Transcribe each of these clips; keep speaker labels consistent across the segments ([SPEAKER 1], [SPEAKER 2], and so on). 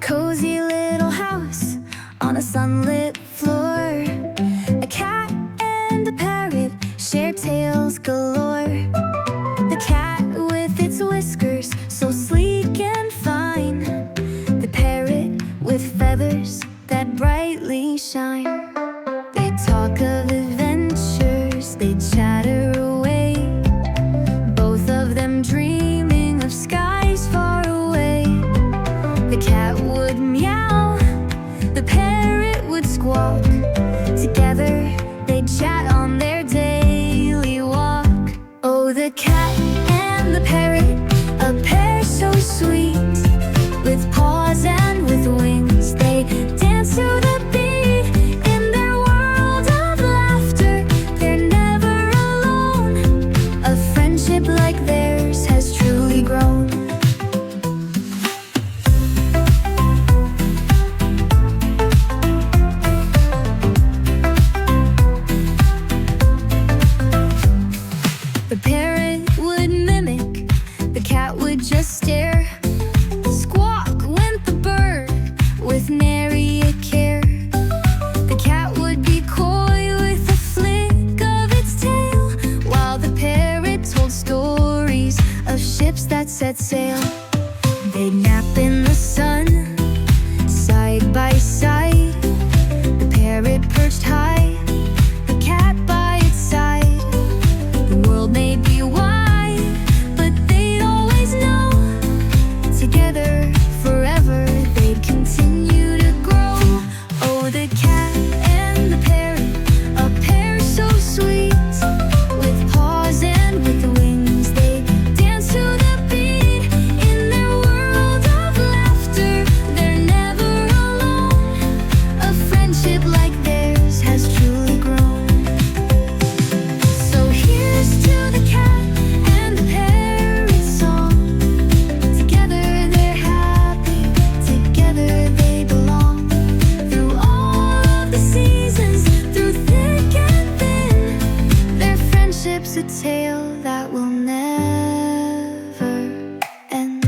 [SPEAKER 1] cozy little house on a sunlit floor. A cat and a parrot share tales galore. The cat with its whiskers, so sleek and fine. The parrot with feathers that brightly shine. They talk of adventures, they chatter away, both of them dreaming of skies far away. The cat would meow, the parrot would squawk. Together they'd chat on their daily walk. Oh, the cat and the parrot, a pair so sweet. With paws and with wings, they dance to the beat. In their world of laughter, they're never alone. A friendship like theirs has truly grown. The parrot would mimic, the cat would just stare. Squawk went the bird with nary a care. The cat would be coy with a flick of its tail, while the parrot told stories of ships that set sail. They'd nap in the sun, side by side. The parrot perched high, the cat by its side. The world may be wide, but they'd always know. Together forever they'd continue to grow. Oh, the cat and the parrot, a pair so sweet. With paws and with wings, they dance to the beat. In their world of laughter, they're never alone. A friendship like theirs has truly grown. So here's to the cat and the parrot song. Together they're happy, together they belong. Through all of the seasons, through thick and thin, their friendship's a tale that will never end.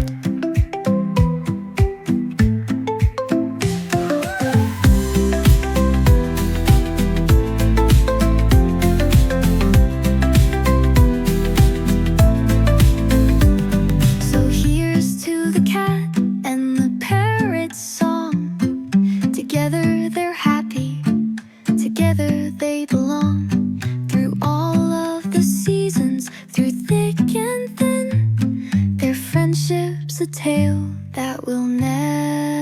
[SPEAKER 1] So here's to the cat and the parrot song. Together they're happy, together they belong. Through all of the seasons, through thick and thin, their friendship's a tale that will never